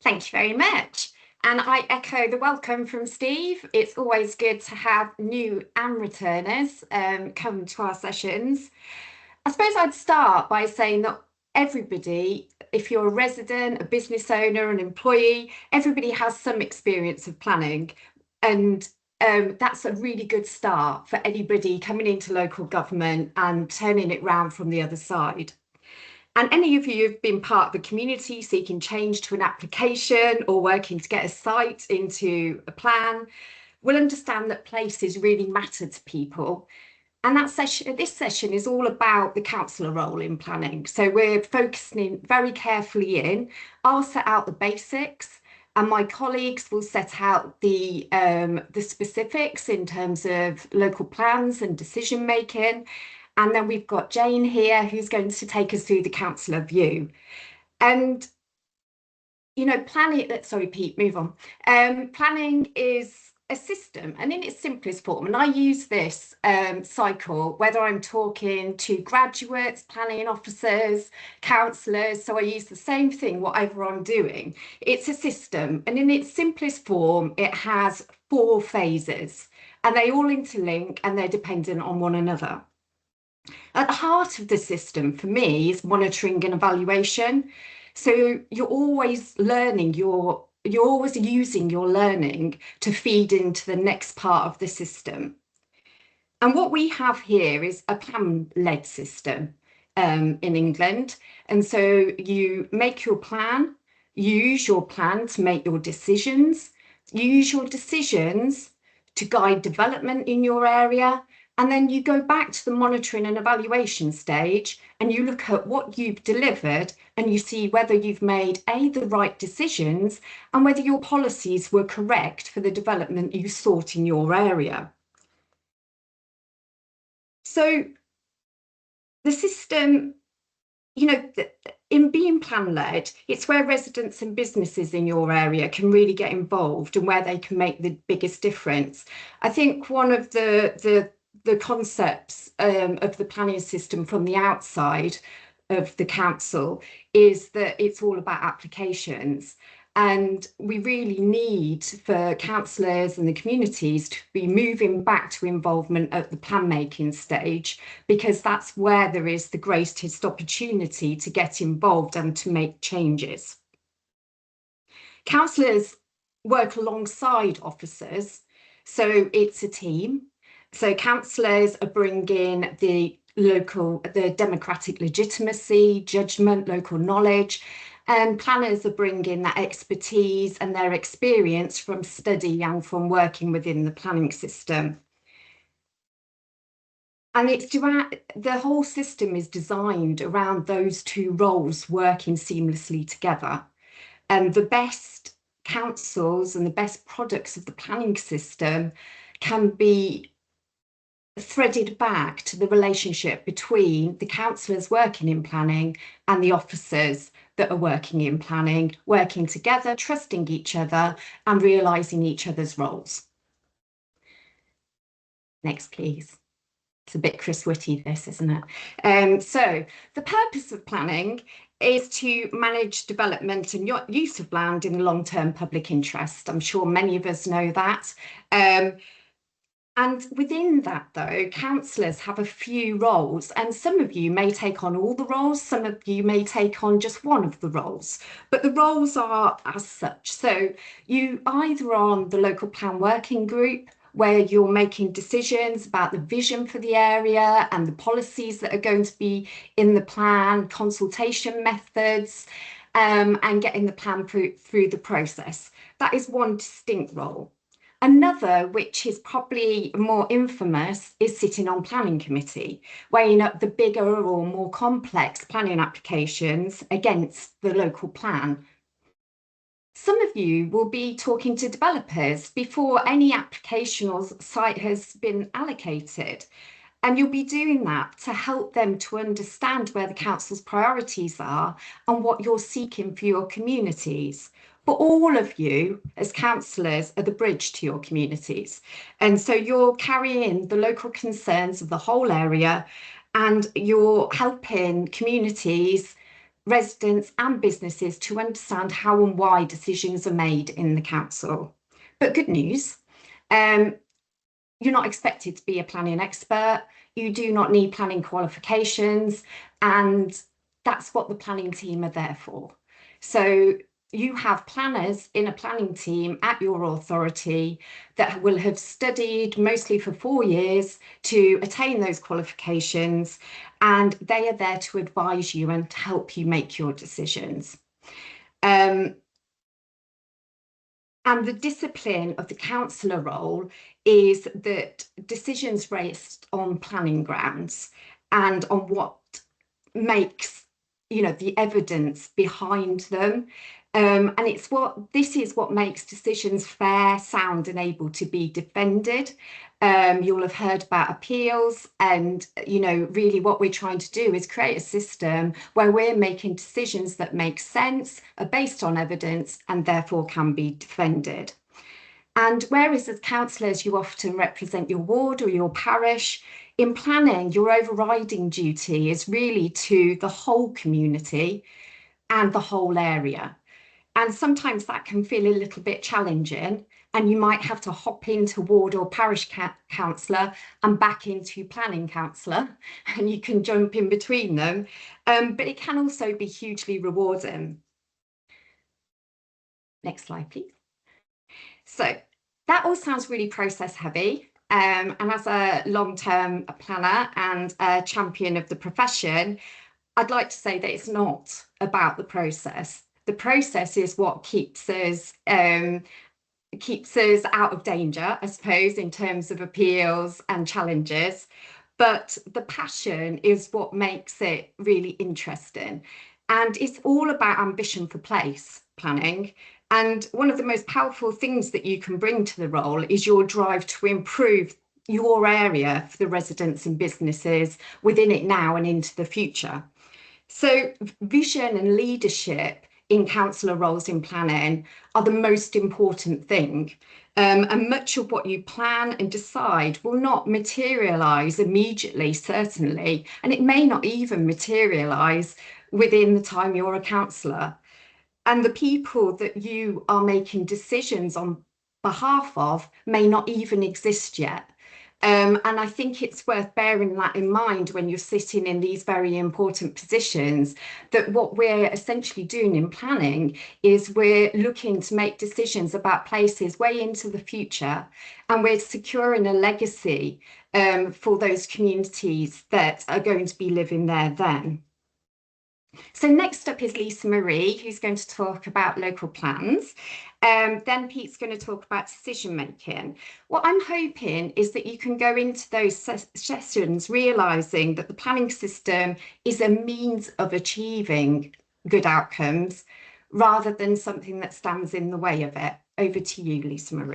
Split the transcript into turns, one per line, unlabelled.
Thank you very much. And I echo the welcome from Steve. It's always good to have new and returners come to our sessions. I suppose I'd start by saying that everybody, if you're a resident, a business owner, an employee, everybody has some experience of planning. And that's a really good start for anybody coming into local government and turning it round from the other side. And any of you who've been part of a community seeking change to an application or working to get a site into a plan will understand that places really matter to people. And this session is all about the councillor role in planning. So we're focusing very carefully in. I'll set out the basics and my colleagues will set out the specifics in terms of local plans and decision making. And then we've got Jane here, who's going to take us through the councillor view. And, you know, planning, sorry, Pete, move on. Planning is a system, and in its simplest form, and I use this cycle, whether I'm talking to graduates, planning officers, councillors, so I use the same thing, whatever I'm doing. It's a system, and in its simplest form, it has 4 phases, and they all interlink and they're dependent on one another. At the heart of the system for me is monitoring and evaluation. So you're always learning, you're always using your learning to feed into the next part of the system. And what we have here is a plan-led system in England. And so you make your plan, you use your plan to make your decisions, you use your decisions to guide development in your area. And then you go back to the monitoring and evaluation stage and you look at what you've delivered and you see whether you've made the right decisions and whether your policies were correct for the development you sought in your area. So the system, you know, in being plan-led, it's where residents and businesses in your area can really get involved and where they can make the biggest difference. I think one of the concepts of the planning system from the outside of the council is that it's all about applications. And we really need for councillors and the communities to be moving back to involvement at the plan making stage, because that's where there is the greatest opportunity to get involved and to make changes. Councillors work alongside officers, so it's a team. So councillors are bringing the democratic legitimacy, judgment, local knowledge, and planners are bringing that expertise and their experience from study and from working within the planning system. And the whole system is designed around those 2 roles working seamlessly together. And the best councils and the best products of the planning system can be threaded back to the relationship between the councillors working in planning and the officers that are working in planning, working together, trusting each other and realising each other's roles. Next, please. It's a bit Chris Whitty, this, isn't it? So the purpose of planning is to manage development and use of land in the long-term public interest. I'm sure many of us know that. And within that, though, councillors have a few roles, and some of you may take on all the roles, some of you may take on just one of the roles, but the roles are as such. So you either are on the local plan working group, where you're making decisions about the vision for the area and the policies that are going to be in the plan, consultation methods, and getting the plan through the process. That is one distinct role. Another, which is probably more infamous, is sitting on planning committee, weighing up the bigger or more complex planning applications against the local plan. Some of you will be talking to developers before any application or site has been allocated, and you'll be doing that to help them to understand where the council's priorities are and what you're seeking for your communities. But all of you as councillors are the bridge to your communities. And so you're carrying the local concerns of the whole area and you're helping communities residents and businesses to understand how and why decisions are made in the council. But good news, you're not expected to be a planning expert. You do not need planning qualifications, and that's what the planning team are there for. So you have planners in a planning team at your authority that will have studied mostly for 4 years to attain those qualifications, and they are there to advise you and to help you make your decisions. And the discipline of the councillor role is that decisions based on planning grounds and on what makes, the evidence behind them. And this is what makes decisions fair, sound, and able to be defended. You'll have heard about appeals, and really what we're trying to do is create a system where we're making decisions that make sense, are based on evidence, and therefore can be defended. And whereas as councillors you often represent your ward or your parish, in planning your overriding duty is really to the whole community and the whole area. And sometimes that can feel a little bit challenging, and you might have to hop into ward or parish councillor and back into planning councillor, and you can jump in between them. But it can also be hugely rewarding. Next slide, please. So that all sounds really process heavy. And as a long-term planner and a champion of the profession, I'd like to say that it's not about the process. The process is what keeps us out of danger, I suppose, in terms of appeals and challenges. But the passion is what makes it really interesting. And it's all about ambition for place planning. And one of the most powerful things that you can bring to the role is your drive to improve your area for the residents and businesses within it now and into the future. So vision and leadership in councillor roles in planning are the most important thing. And much of what you plan and decide will not materialise immediately, certainly, and it may not even materialise within the time you're a councillor. And the people that you are making decisions on behalf of may not even exist yet. And I think it's worth bearing that in mind when you're sitting in these very important positions, that what we're essentially doing in planning is we're looking to make decisions about places way into the future, and we're securing a legacy for those communities that are going to be living there then. So next up is Lisa Marie, who's going to talk about local plans. Then Pete's going to talk about decision making. What I'm hoping is that you can go into those sessions realising that the planning system is a means of achieving good outcomes rather than something that stands in the way of it. Over to you, Lisa Marie.